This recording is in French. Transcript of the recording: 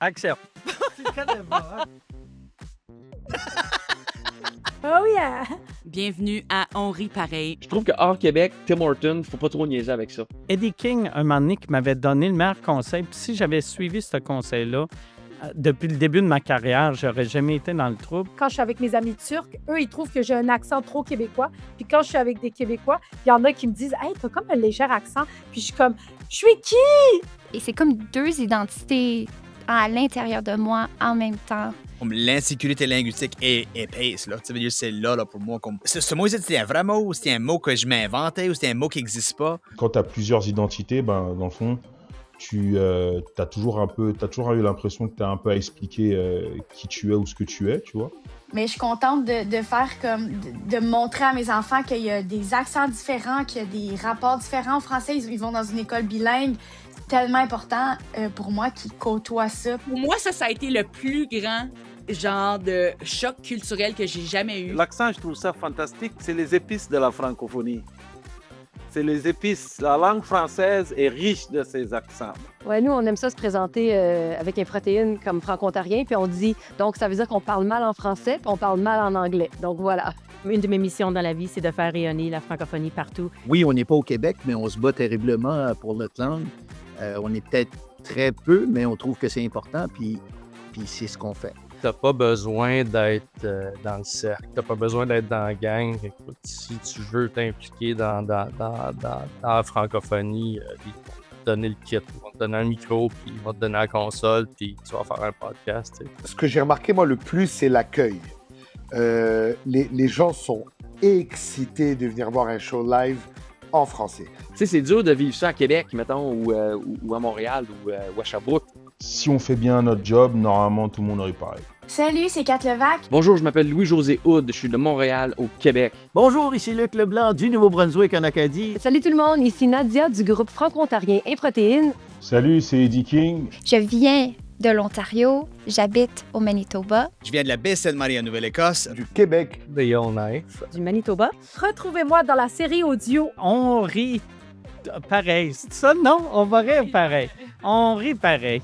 Action. Tu le connais pas, hein? Oh yeah! Bienvenue à On rit pareil. Je trouve que hors Québec, Tim Hortons, faut pas trop niaiser avec ça. Eddie King, un moment donné, qui m'avait donné le meilleur conseil. Puis si j'avais suivi ce conseil-là, depuis le début de ma carrière, j'aurais jamais été dans le trouble. Quand je suis avec mes amis turcs, eux, ils trouvent que j'ai un accent trop québécois. Puis quand je suis avec des Québécois, il y en a qui me disent « Hey, t'as comme un léger accent. » Puis je suis comme « Je suis qui? » Et c'est comme deux identités à l'intérieur de moi en même temps. L'insécurité linguistique est épaisse, là. Tu veux dire, c'est là pour moi. Ce mot, c'était un vrai mot ou c'était un mot que je m'inventais ou c'était un mot qui n'existe pas? Quand tu as plusieurs identités, dans le fond, tu as toujours eu l'impression que tu as un peu à expliquer qui tu es ou ce que tu es, tu vois. Mais je suis contente de faire comme, de montrer à mes enfants qu'il y a des accents différents, qu'il y a des rapports différents en français. Ils vont dans une école bilingue. C'est tellement important pour moi qu'ils côtoient ça. Pour moi, ça a été le plus grand genre de choc culturel que j'ai jamais eu. L'accent, je trouve ça fantastique. C'est les épices de la francophonie. C'est les épices. La langue française est riche de ses accents. Ouais, nous, on aime ça se présenter avec une protéine comme franco-ontarien, puis on dit, donc ça veut dire qu'on parle mal en français, puis on parle mal en anglais. Donc voilà. Une de mes missions dans la vie, c'est de faire rayonner la francophonie partout. Oui, on n'est pas au Québec, mais on se bat terriblement pour notre langue. On est peut-être très peu, mais on trouve que c'est important, puis c'est ce qu'on fait. T'as pas besoin d'être dans le cercle, t'as pas besoin d'être dans la gang. Écoute, si tu veux t'impliquer dans la francophonie, ils vont te donner le kit, ils vont te donner un micro, puis ils vont te donner la console, puis tu vas faire un podcast. T'sais. Ce que j'ai remarqué, moi, le plus, c'est l'accueil. Les gens sont excités de venir voir un show live en français. Tu sais, c'est dur de vivre ça à Québec, mettons, ou à Montréal, ou à Sherbrooke. Si on fait bien notre job, normalement, tout le monde aurait pareil. Salut, c'est Kat Levac. Bonjour, je m'appelle Louis-José Houd, je suis de Montréal, au Québec. Bonjour, ici Luc Leblanc du Nouveau-Brunswick en Acadie. Salut tout le monde, ici Nadia du groupe franco-ontarien Improtéine. Salut, c'est Eddie King. Je viens de l'Ontario, j'habite au Manitoba. Je viens de la baie Sainte-Marie en Nouvelle-Écosse. Du Québec. De Yellowknife. Du Manitoba. Retrouvez-moi dans la série audio On rit pareil. C'est ça? Non, on va rire pareil. On rit pareil.